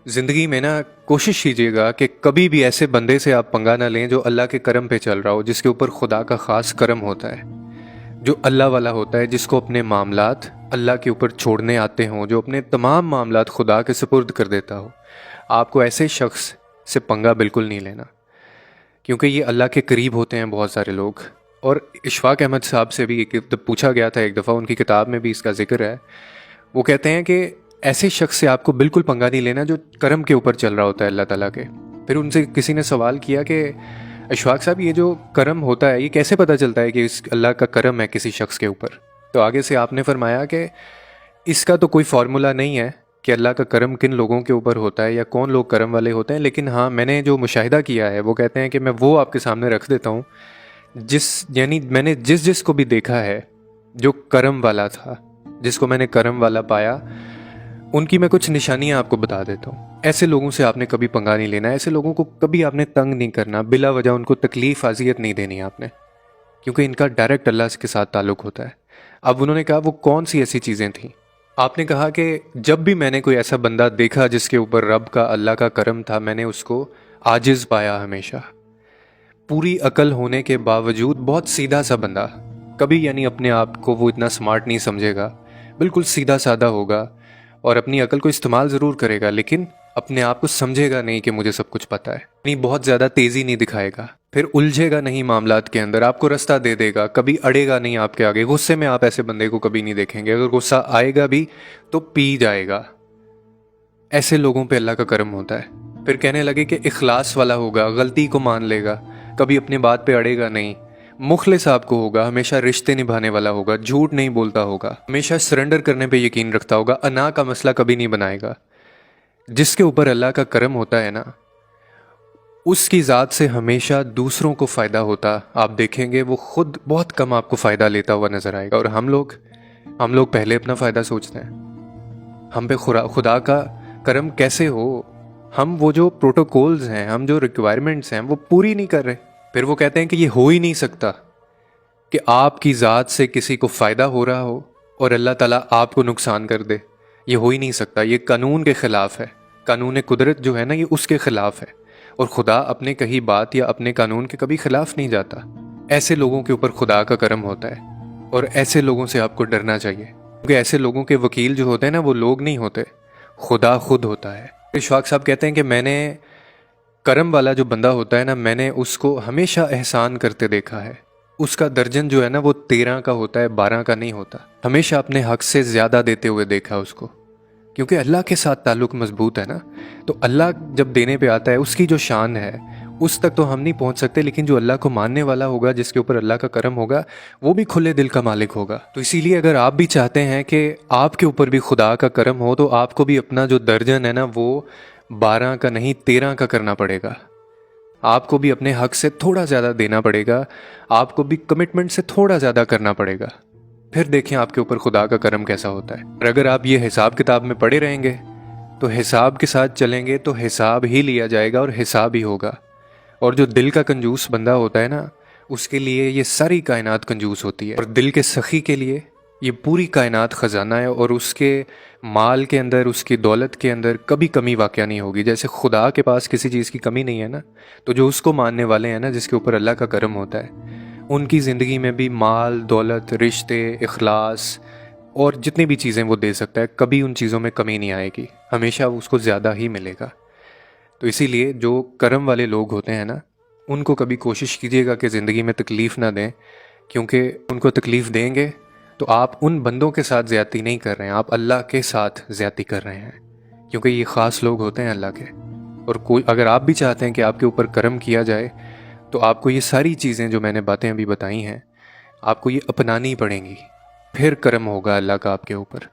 ज़िंदगी में ना कोशिश कीजिएगा कि कभी भी ऐसे बंदे से आप पंगा ना लें जो अल्लाह के करम पे चल रहा हो, जिसके ऊपर खुदा का ख़ास करम होता है, जो अल्लाह वाला होता है, जिसको अपने मामलात अल्लाह के ऊपर छोड़ने आते हों, जो अपने तमाम मामलात खुदा के सुपुर्द कर देता हो। आपको ऐसे शख्स से पंगा बिल्कुल नहीं लेना, क्योंकि ये अल्लाह के करीब होते हैं बहुत सारे लोग। और इशफाक अहमद साहब से भी एक पूछा गया था एक दफ़ा, उनकी किताब में भी इसका जिक्र है। वो कहते हैं कि ऐसे शख्स से आपको बिल्कुल पंगा नहीं लेना जो करम के ऊपर चल रहा होता है अल्लाह ताला के। फिर उनसे किसी ने सवाल किया कि इशफाक साहब, ये जो करम होता है ये कैसे पता चलता है कि इस अल्लाह का करम है किसी शख्स के ऊपर? तो आगे से आपने फरमाया कि इसका तो कोई फार्मूला नहीं है कि अल्लाह का करम किन लोगों के ऊपर होता है या कौन लोग करम वाले होते हैं, लेकिन हाँ, मैंने जो मुशाहिदा किया है वो कहते हैं कि मैं वो आपके सामने रख देता हूँ यानी मैंने जिस जिस को भी देखा है जो करम वाला था, जिसको मैंने करम वाला पाया, उनकी मैं कुछ निशानियां आपको बता देता हूँ। ऐसे लोगों से आपने कभी पंगा नहीं लेना, ऐसे लोगों को कभी आपने तंग नहीं करना, बिला वजह उनको तकलीफ अजियत नहीं देनी आपने, क्योंकि इनका डायरेक्ट अल्लाह के साथ ताल्लुक़ होता है। अब उन्होंने कहा वो कौन सी ऐसी चीज़ें थीं? आपने कहा कि जब भी मैंने कोई ऐसा बंदा देखा जिसके ऊपर रब का अल्लाह का करम था, मैंने उसको आजिज़ पाया हमेशा। पूरी अकल होने के बावजूद बहुत सीधा सा बंदा, कभी यानी अपने आप को वो इतना स्मार्ट नहीं समझेगा, बिल्कुल सीधा साधा होगा और अपनी अकल को इस्तेमाल ज़रूर करेगा, लेकिन अपने आप को समझेगा नहीं कि मुझे सब कुछ पता है। नहीं, बहुत ज़्यादा तेज़ी नहीं दिखाएगा, फिर उलझेगा नहीं मामलात के अंदर, आपको रास्ता दे देगा, कभी अड़ेगा नहीं आपके आगे। गुस्से में आप ऐसे बंदे को कभी नहीं देखेंगे, अगर गुस्सा आएगा भी तो पी जाएगा। ऐसे लोगों पे अल्लाह का करम होता है। फिर कहने लगे कि इखलास वाला होगा, गलती को मान लेगा, कभी अपनी बात पे अड़ेगा नहीं, मुखलिस आपको होगा, हमेशा रिश्ते निभाने वाला होगा, झूठ नहीं बोलता होगा, हमेशा सरेंडर करने पे यकीन रखता होगा, अना का मसला कभी नहीं बनाएगा। जिसके ऊपर अल्लाह का करम होता है ना, उसकी ज़ात से हमेशा दूसरों को फ़ायदा होता आप देखेंगे। वो खुद बहुत कम आपको फ़ायदा लेता हुआ नज़र आएगा। और हम लोग पहले अपना फ़ायदा सोचते हैं। हम पे खुदा का करम कैसे हो? हम वो जो प्रोटोकॉल्स हैं, हम जो रिक्वायरमेंट्स हैं, वो पूरी नहीं कर रहे। फिर वो कहते हैं कि ये हो ही नहीं सकता कि आपकी ज़ात से किसी को फ़ायदा हो रहा हो और अल्लाह ताला आपको नुकसान कर दे। ये हो ही नहीं सकता, ये कानून के ख़िलाफ़ है। कानून कुदरत जो है ना, ये उसके ख़िलाफ़ है, और खुदा अपने कही बात या अपने कानून के कभी ख़िलाफ़ नहीं जाता। ऐसे लोगों के ऊपर खुदा का करम होता है, और ऐसे लोगों से आपको डरना चाहिए, क्योंकि ऐसे लोगों के वकील जो होते हैं ना, वो लोग नहीं होते, खुदा खुद होता है। इशफाक साहब कहते हैं कि मैंने करम वाला जो बंदा होता है ना, मैंने उसको हमेशा एहसान करते देखा है। उसका दर्जन जो है ना, वो 13 का होता है, 12 का नहीं होता। हमेशा अपने हक से ज़्यादा देते हुए देखा उसको, क्योंकि अल्लाह के साथ ताल्लुक़ मजबूत है ना। तो अल्लाह जब देने पे आता है, उसकी जो शान है उस तक तो हम नहीं पहुंच सकते, लेकिन जो अल्लाह को मानने वाला होगा, जिसके ऊपर अल्लाह का करम होगा, वो भी खुले दिल का मालिक होगा। तो इसीलिए अगर आप भी चाहते हैं कि आपके ऊपर भी खुदा का करम हो, तो आपको भी अपना जो दर्जन है ना, वो 12 का नहीं 13 का करना पड़ेगा। आपको भी अपने हक से थोड़ा ज़्यादा देना पड़ेगा, आपको भी कमिटमेंट से थोड़ा ज़्यादा करना पड़ेगा। फिर देखें आपके ऊपर खुदा का करम कैसा होता है। और अगर आप ये हिसाब किताब में पड़े रहेंगे, तो हिसाब के साथ चलेंगे तो हिसाब ही लिया जाएगा और हिसाब ही होगा। और जो दिल का कंजूस बंदा होता है ना, उसके लिए ये सारी कायनात कंजूस होती है, और दिल के सखी के लिए ये पूरी कायनात ख़जाना है, और उसके माल के अंदर, उसकी दौलत के अंदर कभी कमी वाक़या नहीं होगी। जैसे खुदा के पास किसी चीज़ की कमी नहीं है ना, तो जो उसको मानने वाले हैं ना, जिसके ऊपर अल्लाह का करम होता है, उनकी ज़िंदगी में भी माल, दौलत, रिश्ते, इखलास और जितनी भी चीज़ें वो दे सकता है, कभी उन चीज़ों में कमी नहीं आएगी, हमेशा उसको ज़्यादा ही मिलेगा। तो इसीलिए जो करम वाले लोग होते हैं ना, उनको कभी कोशिश कीजिएगा कि ज़िंदगी में तकलीफ़ ना दें, क्योंकि उनको तकलीफ़ देंगे तो आप उन बंदों के साथ ज़्यादती नहीं कर रहे हैं, आप अल्लाह के साथ ज़्यादती कर रहे हैं, क्योंकि ये ख़ास लोग होते हैं अल्लाह के। और कोई अगर आप भी चाहते हैं कि आपके ऊपर करम किया जाए, तो आपको ये सारी चीज़ें जो मैंने बातें अभी बताई हैं, आपको ये अपनानी पड़ेंगी, फिर करम होगा अल्लाह का आपके ऊपर।